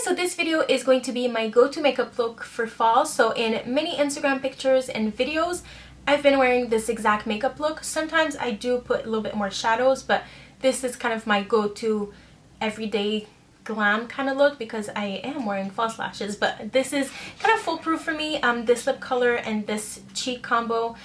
so this video is going to be my go-to makeup look for fall. So in many Instagram pictures and videos, I've been wearing this exact makeup look. Sometimes I do put a little bit more shadows, but this is kind of my go-to everyday glam kind of look because I am wearing false lashes. But this is kind of foolproof for me. This lip color and this cheek combo,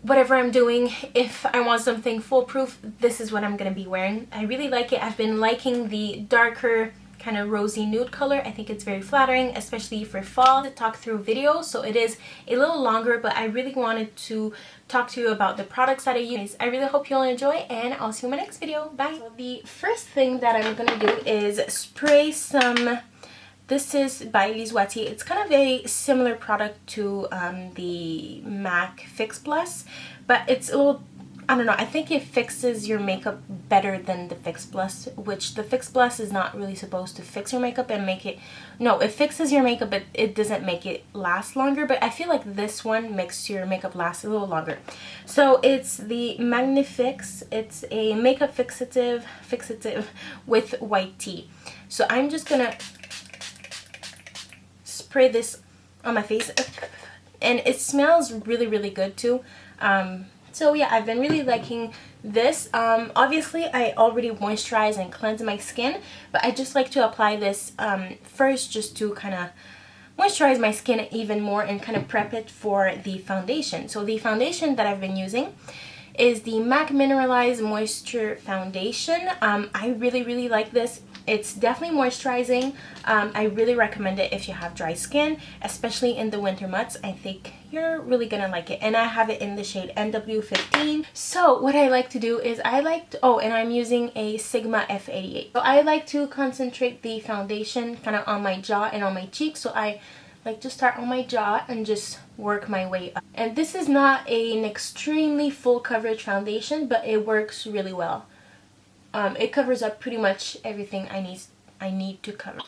whatever I'm doing, if I want something foolproof, this is what I'm gonna be wearing. I really like it. I've been liking the darker kind of rosy nude color. I think it's very flattering, especially for fall. To talk through video, so it is a little longer, but I really wanted to talk to you about the products that I use. I really hope you'll enjoy, and I'll see you in my next video. Bye. So the first thing that I'm gonna do is spray some. This is by Lise Watier. It's kind of a similar product to the MAC Fix Plus, but it's a little, I don't know, I think it fixes your makeup better than the Fix Plus, which the Fix Plus is not really supposed to fix your makeup and make it, no, it fixes your makeup, but it doesn't make it last longer. But I feel like this one makes your makeup last a little longer. So it's the Magnifix. It's a makeup fixative with white tea. So I'm just gonna spray this on my face, and it smells really good too. So yeah, I've been really liking this. Obviously I already moisturize and cleanse my skin, but I just like to apply this first, just to kind of moisturize my skin even more and kind of prep it for the foundation. So the foundation that I've been using is the MAC Mineralize Moisture Foundation. I really like this. It's definitely moisturizing. I really recommend it if you have dry skin, especially in the winter months. I think you're really gonna like it. And I have it in the shade NW15. So what I like to do is and I'm using a Sigma F88. So I like to concentrate the foundation kind of on my jaw and on my cheeks. So I like to start on my jaw and just work my way up. And this is not an extremely full coverage foundation, but it works really well. It covers up pretty much everything I need to cover.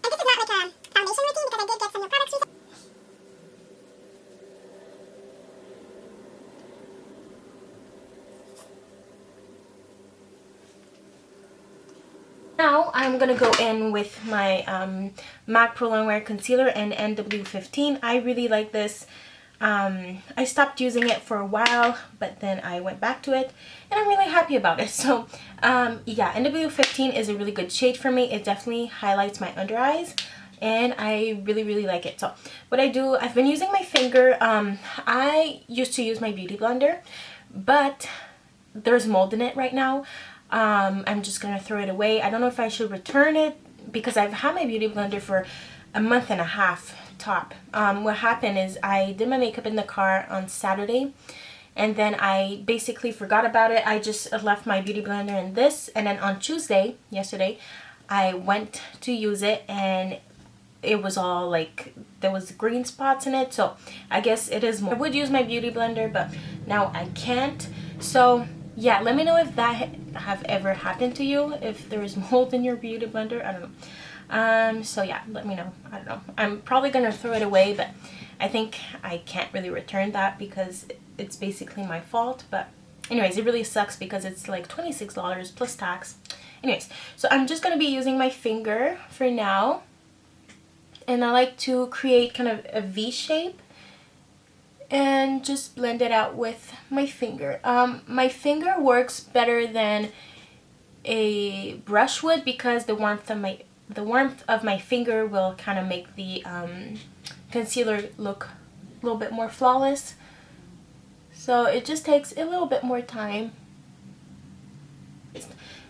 And this is not like a foundation routine because I did get some new products recently. Now I'm gonna go in with my MAC Pro Longwear Concealer and NW15. I really like this. I stopped using it for a while, but then I went back to it and I'm really happy about it. So yeah, NW15 is a really good shade for me. It definitely highlights my under eyes and I really like it. So what I do, I've been using my finger. I used to use my beauty blender, but there's mold in it right now. I'm just gonna throw it away. I don't know if I should return it because I've had my beauty blender for a month and a half top. What happened is I did my makeup in the car on Saturday and then I basically forgot about it. I just left my beauty blender in this, and then on Tuesday, yesterday, I went to use it and it was all like, there was green spots in it. So I guess it is more. I would use my beauty blender, but now I can't. So yeah, let me know if that have ever happened to you, if there is mold in your beauty blender. I don't know. So yeah, let me know. I don't know. I'm probably gonna throw it away, but I think I can't really return that because it's basically my fault. But anyways, it really sucks because it's like $26 plus tax. Anyways, so I'm just gonna be using my finger for now, and I like to create kind of a V shape and just blend it out with my finger. My finger works better than a brush would because the warmth of my finger will kind of make the concealer look a little bit more flawless. So it just takes a little bit more time.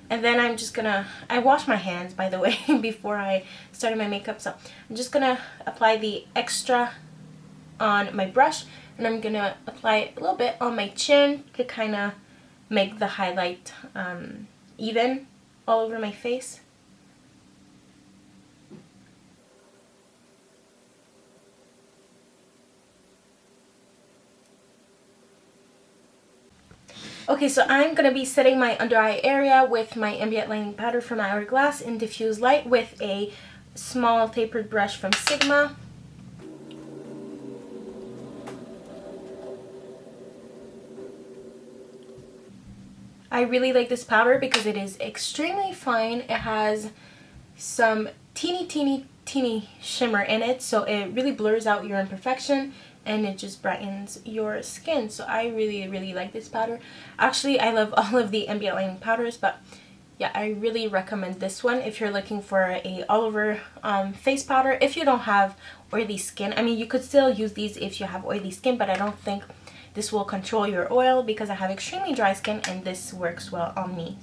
And then I'm just gonna, I wash my hands by the way before I started my makeup, so I'm just gonna apply the extra on my brush, and I'm gonna apply it a little bit on my chin to kind of make the highlight even all over my face. Okay, so I'm going to be setting my under eye area with my ambient lighting powder from Hourglass in diffused light with a small tapered brush from Sigma. I really like this powder because it is extremely fine. It has some teeny shimmer in it, so it really blurs out your imperfection and it just brightens your skin. So I really like this powder. Actually, I love all of the ambient lighting powders, but yeah, I really recommend this one if you're looking for a all over face powder. If you don't have oily skin, I mean, you could still use these if you have oily skin, but I don't think this will control your oil because I have extremely dry skin and this works well on me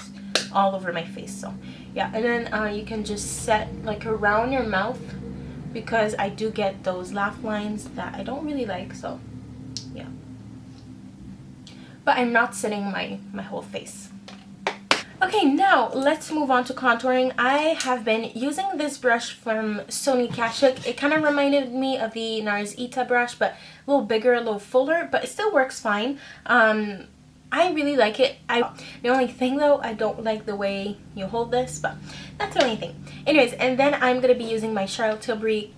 all over my face. So yeah, and then you can just set like around your mouth because I do get those laugh lines that I don't really like. So yeah, but I'm not setting my whole face. Okay, now let's move on to contouring. I have been using this brush from Sony Kashuk. It kind of reminded me of the NARS Ita brush, but a little bigger, a little fuller, but it still works fine. I really like it. The only thing though, I don't like the way you hold this, but that's the only thing. Anyways, and then I'm going to be using my Charlotte Tilbury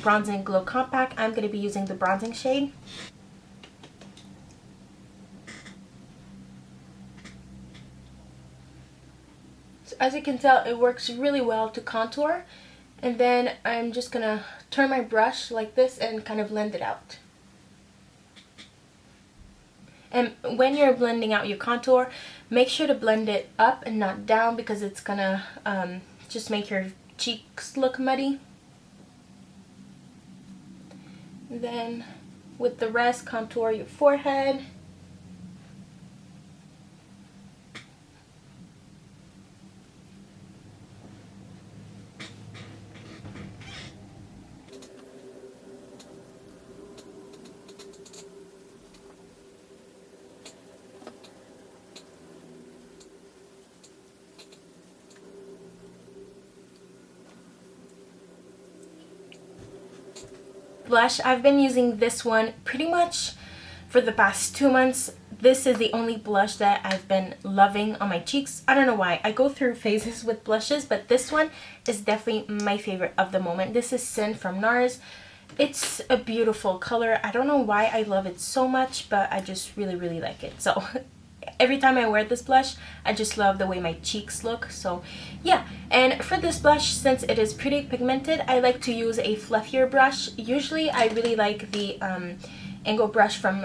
Bronzing Glow Compact. I'm going to be using the bronzing shade. So as you can tell, it works really well to contour. And then I'm just going to turn my brush like this and kind of blend it out. And when you're blending out your contour, make sure to blend it up and not down because it's gonna just make your cheeks look muddy. And then with the rest, contour your forehead. Blush, I've been using this one pretty much for the past 2 months. This is the only blush that I've been loving on my cheeks. I don't know why. I go through phases with blushes, but this one is definitely my favorite of the moment. This is Sin from NARS. It's a beautiful color. I don't know why I love it so much, but I just really like it. So every time I wear this blush, I just love the way my cheeks look. So yeah, and for this blush, since it is pretty pigmented, I like to use a fluffier brush. Usually I really like the angle brush from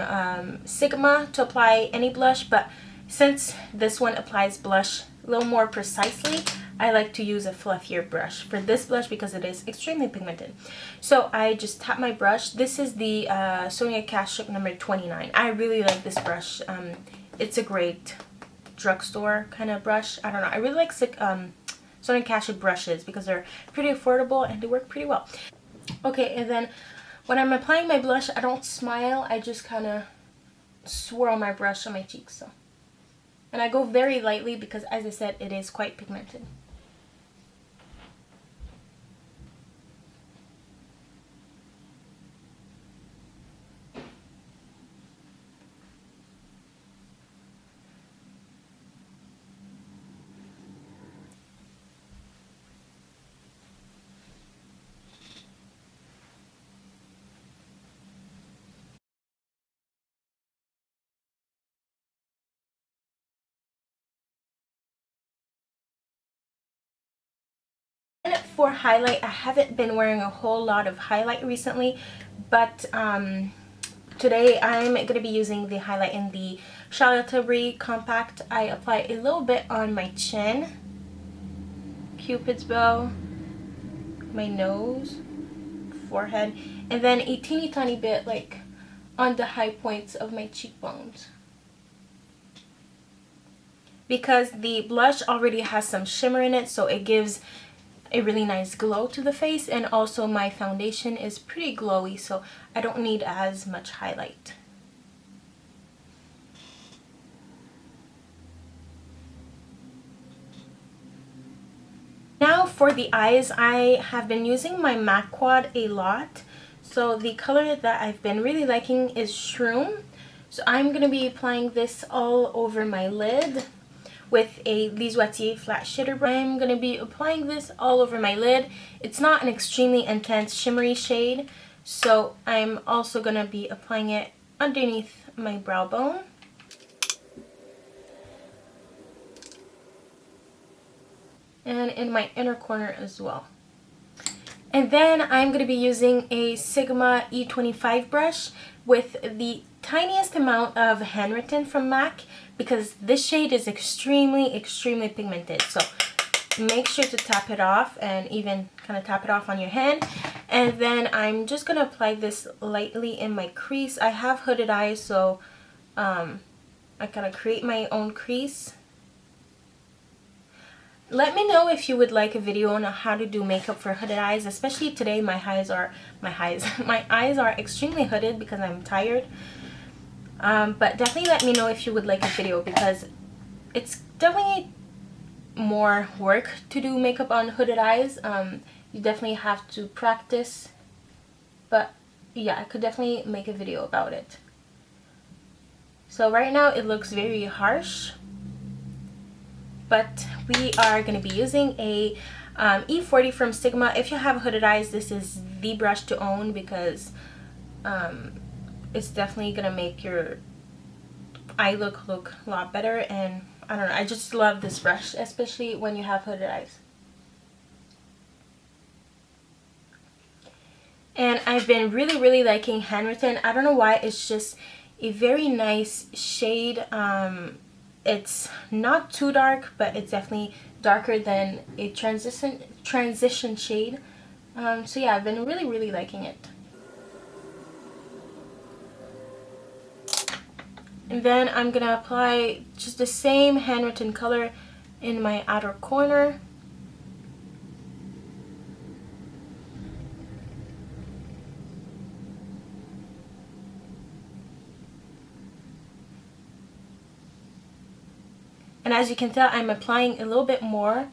Sigma to apply any blush, but since this one applies blush a little more precisely, I like to use a fluffier brush for this blush because it is extremely pigmented. So I just tap my brush. This is the Sony Kashuk number 29. I really like this brush. It's a great drugstore kind of brush. I don't know. I really like Sony Kashuk brushes because they're pretty affordable and they work pretty well. Okay, and then when I'm applying my blush, I don't smile. I just kind of swirl my brush on my cheeks. So, and I go very lightly because, as I said, it is quite pigmented. For highlight, I haven't been wearing a whole lot of highlight recently, but today I'm going to be using the highlight in the Charlotte Tilbury Compact. I apply a little bit on my chin, Cupid's bow, my nose, forehead, and then a teeny tiny bit like on the high points of my cheekbones. Because the blush already has some shimmer in it, so it gives a really nice glow to the face, and also my foundation is pretty glowy, so I don't need as much highlight. Now for the eyes, I have been using my MAC Quad a lot. So the color that I've been really liking is Shroom. So I'm going to be applying this all over my lid with a Lise Watier flat shader brush. I'm going to be applying this all over my lid. It's not an extremely intense shimmery shade, so I'm also going to be applying it underneath my brow bone. and in my inner corner as well. And then I'm going to be using a Sigma E25 brush with the tiniest amount of handwritten from MAC, because this shade is extremely pigmented. So make sure to tap it off, and even kind of tap it off on your hand. And then I'm just going to apply this lightly in my crease. I have hooded eyes, so I kind of create my own crease. Let me know if you would like a video on how to do makeup for hooded eyes, especially today. My eyes are extremely hooded because I'm tired. But definitely let me know if you would like a video, because it's definitely more work to do makeup on hooded eyes. You definitely have to practice, but yeah, I could definitely make a video about it. So right now it looks very harsh, but we are going to be using a E40 from Sigma. If you have hooded eyes, this is the brush to own, because it's definitely going to make your eye look a lot better. And I don't know, I just love this brush, especially when you have hooded eyes. And I've been really liking handwritten. I don't know why, it's just a very nice shade. It's not too dark, but it's definitely darker than a transition shade. So yeah, I've been really liking it. And then I'm gonna apply just the same handwritten color in my outer corner. And as you can tell, I'm applying a little bit more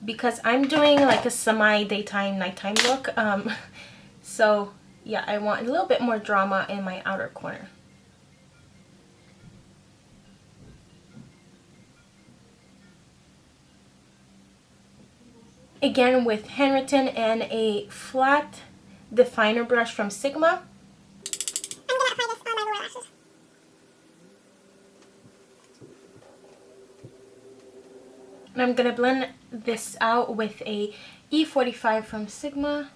because I'm doing like a semi-daytime, nighttime look. So yeah, I want a little bit more drama in my outer corner. Again with handwritten and a flat definer brush from Sigma. And I'm gonna blend this out with a E45 from Sigma.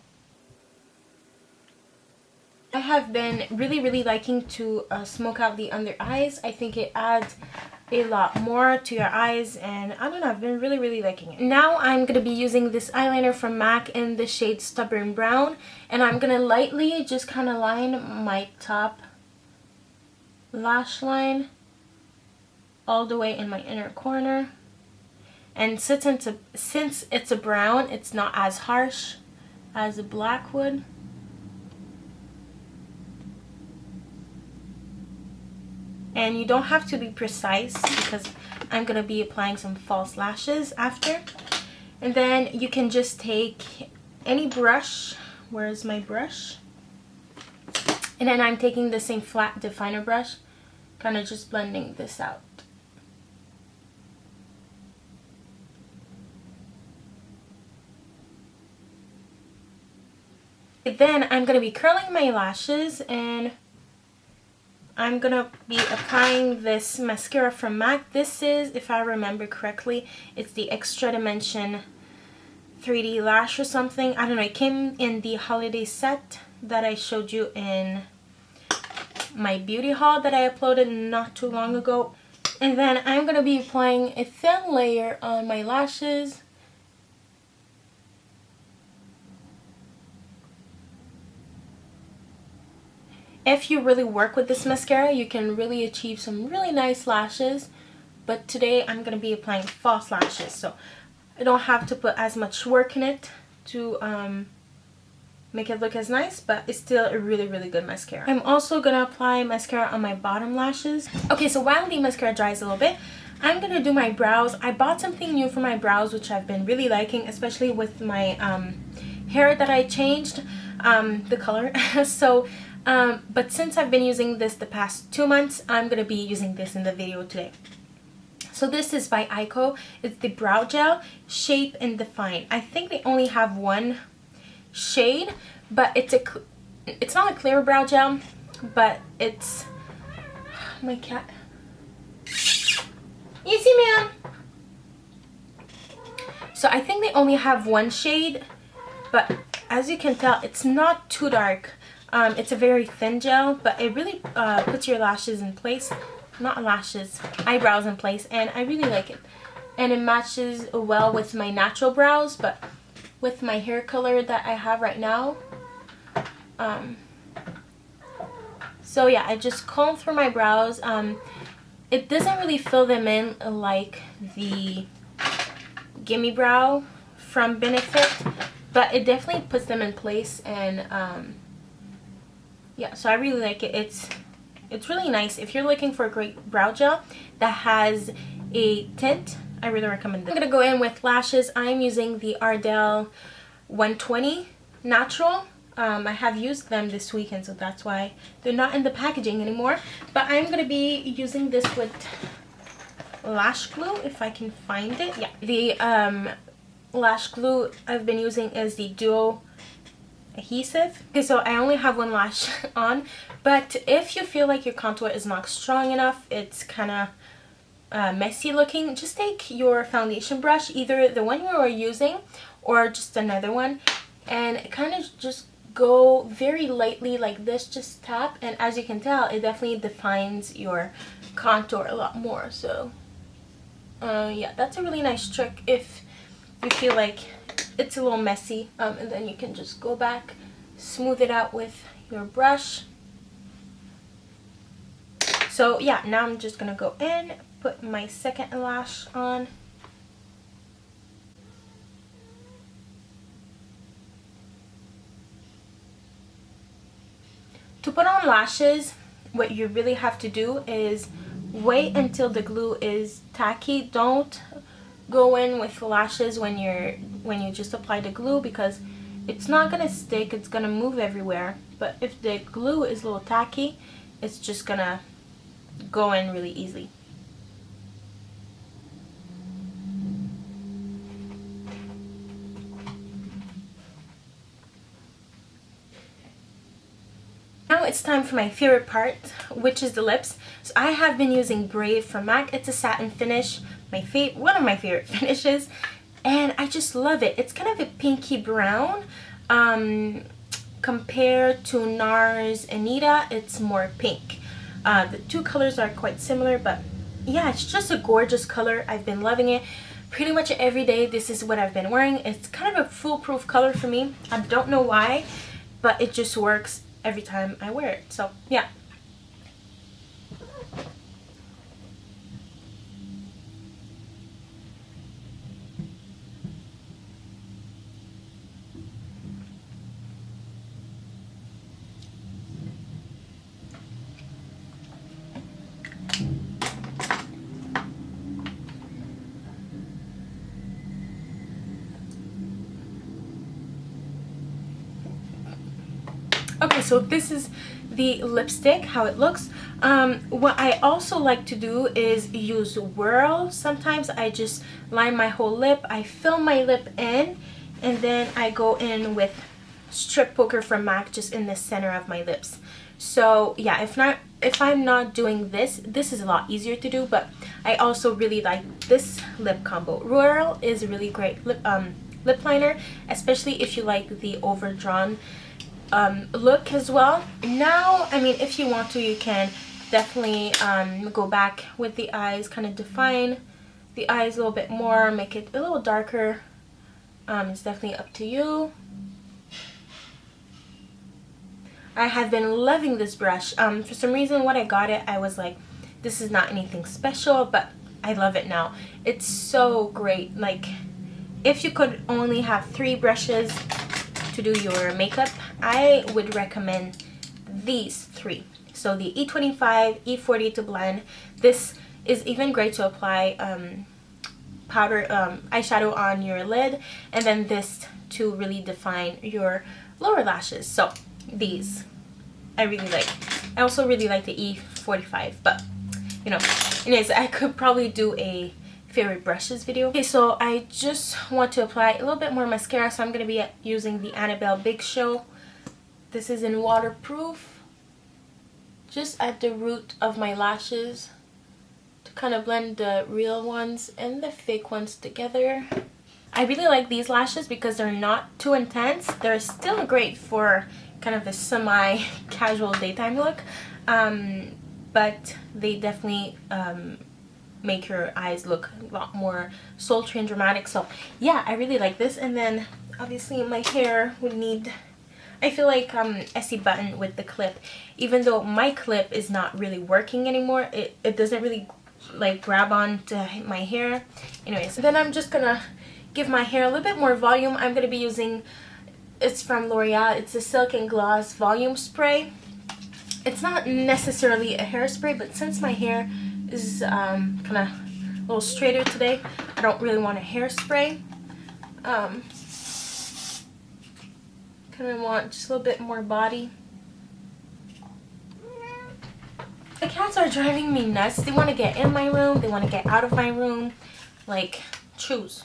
I have been really liking to smoke out the under eyes. I think it adds a lot more to your eyes, and I don't know, I've been really liking it. Now I'm gonna be using this eyeliner from MAC in the shade Stubborn Brown, and I'm gonna lightly just kind of line my top lash line all the way in my inner corner. And since it's a brown, it's not as harsh as a black would. And you don't have to be precise, because I'm going to be applying some false lashes after. And then you can just take any brush. Where's my brush? And then I'm taking the same flat definer brush, kind of just blending this out. Then I'm going to be curling my lashes, and I'm going to be applying this mascara from MAC. This is, if I remember correctly, it's the Extra Dimension 3D Lash or something. I don't know, it came in the holiday set that I showed you in my beauty haul that I uploaded not too long ago. And then I'm going to be applying a thin layer on my lashes. If you really work with this mascara, you can really achieve some really nice lashes. But today I'm going to be applying false lashes, so I don't have to put as much work in it to make it look as nice, but it's still a really good mascara. I'm also going to apply mascara on my bottom lashes. Okay, so while the mascara dries a little bit, I'm going to do my brows. I bought something new for my brows, which I've been really liking, especially with my hair that I changed the color. So but since I've been using this the past 2 months, I'm going to be using this in the video today. So this is by eyeko. It's the Brow Gel Shape and Define. I think they only have one shade, but it's not a clear brow gel, but it's... my cat. Easy, man. So I think they only have one shade, but as you can tell, it's not too dark. It's a very thin gel, but it really puts your lashes in place. Not lashes, eyebrows in place, and I really like it. And it matches well with my natural brows, but with my hair color that I have right now. So yeah, I just comb through my brows. It doesn't really fill them in like the Gimme Brow from Benefit, but it definitely puts them in place. And yeah, so I really like it. It's really nice if you're looking for a great brow gel that has a tint. I really recommend this. I'm gonna go in with lashes. I'm using the Ardell 120 Natural. I have used them this weekend, so that's why they're not in the packaging anymore. But I'm gonna be using this with lash glue if I can find it. Yeah, the lash glue I've been using is the Duo Adhesive. Okay, so I only have one lash on, but if you feel like your contour is not strong enough, it's kind of messy looking, just take your foundation brush, either the one you are using or just another one, and kind of just go very lightly like this, just tap, and as you can tell, it definitely defines your contour a lot more. So yeah, that's a really nice trick if you feel like it's a little messy, and then you can just go back, smooth it out with your brush. So yeah, now I'm just gonna go in, put my second lash on. To put on lashes, what you really have to do is wait until the glue is tacky. Don't go in with lashes when you just apply the glue, because it's not gonna stick, it's gonna move everywhere. But if the glue is a little tacky, it's just gonna go in really easily. Now it's time for my favorite part, which is the lips. So I have been using Braid from MAC. It's a satin finish, one of my favorite finishes, and I just love it. It's kind of a pinky brown. Compared to NARS Anita, it's more pink. The two colors are quite similar, but yeah, it's just a gorgeous color. I've been loving it. Pretty much every day this is what I've been wearing. It's kind of a foolproof color for me. I don't know why, but it just works every time I wear it. So yeah. Okay, so this is the lipstick, how it looks. What I also like to do is use Whirl. Sometimes I just line my whole lip, I fill my lip in, and then I go in with Strip Poker from MAC just in the center of my lips. So yeah, if I'm not doing this is a lot easier to do, but I also really like this lip combo. Whirl is a really great lip liner, especially if you like the overdrawn look as well. Now, I mean, if you want to, you can definitely go back with the eyes, kind of define the eyes a little bit more, make it a little darker. It's definitely up to you. I have been loving this brush. For some reason, when I got it, I was like, this is not anything special, but I love it now. It's so great. Like, if you could only have 3 brushes to do your makeup, I would recommend these 3. So the E25, E40 to blend. This is even great to apply powder eyeshadow on your lid, and then this to really define your lower lashes. So these I really like. I also really like the E45, but you know, anyways, I could probably do a favorite brushes video. Okay, so I just want to apply a little bit more mascara, so I'm going to be using the Annabelle Big Show. This is in waterproof, just at the root of my lashes to kind of blend the real ones and the fake ones together. I really like these lashes because they're not too intense. They're still great for kind of a semi-casual daytime look, but they definitely make your eyes look a lot more sultry and dramatic. So yeah, I really like this. And then obviously my hair would need, I feel like Essie button with the clip, even though my clip is not really working anymore, it doesn't really like grab on to my hair. Anyways, then I'm just gonna give my hair a little bit more volume. I'm gonna be using, it's from L'Oreal, it's a Silk and Gloss volume spray. It's not necessarily a hairspray, but since my hair is kind of a little straighter today, I don't really want a hairspray. Kind of want just a little bit more body. The cats are driving me nuts. They want to get in my room, they want to get out of my room. Like, choose.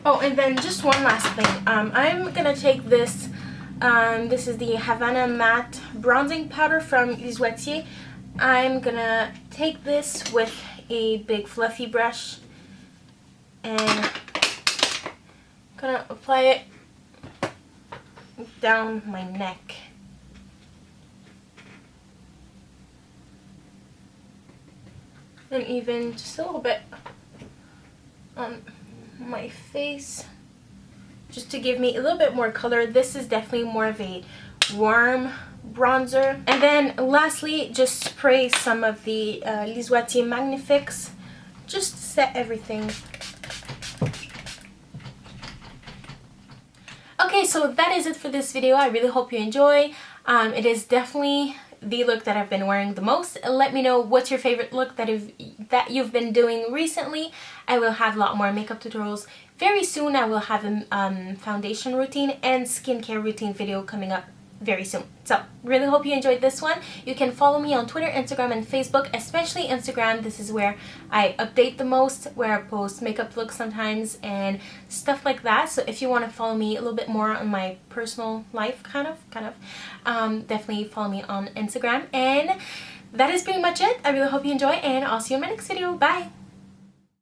Oh, and then just one last thing. I'm gonna take this. This is the Havana Matte Bronzing Powder from Lise Watier. I'm gonna take this with a big fluffy brush and gonna apply it down my neck. And even just a little bit on my face, just to give me a little bit more color. This is definitely more of a warm bronzer. And then lastly, just spray some of the Lise Watier Magnifix just to set everything. Okay, so that is it for this video. I really hope you enjoy. It is definitely the look that I've been wearing the most. Let me know what's your favorite look that you've been doing recently. I will have a lot more makeup tutorials very soon. I will have a foundation routine and skincare routine video coming up very soon. So really hope you enjoyed this one. You can follow me on Twitter, Instagram, and Facebook, especially Instagram. This is where I update the most, where I post makeup looks sometimes and stuff like that. So if you want to follow me a little bit more on my personal life, kind of, definitely follow me on Instagram. And that is pretty much it. I really hope you enjoy, and I'll see you in my next video. Bye!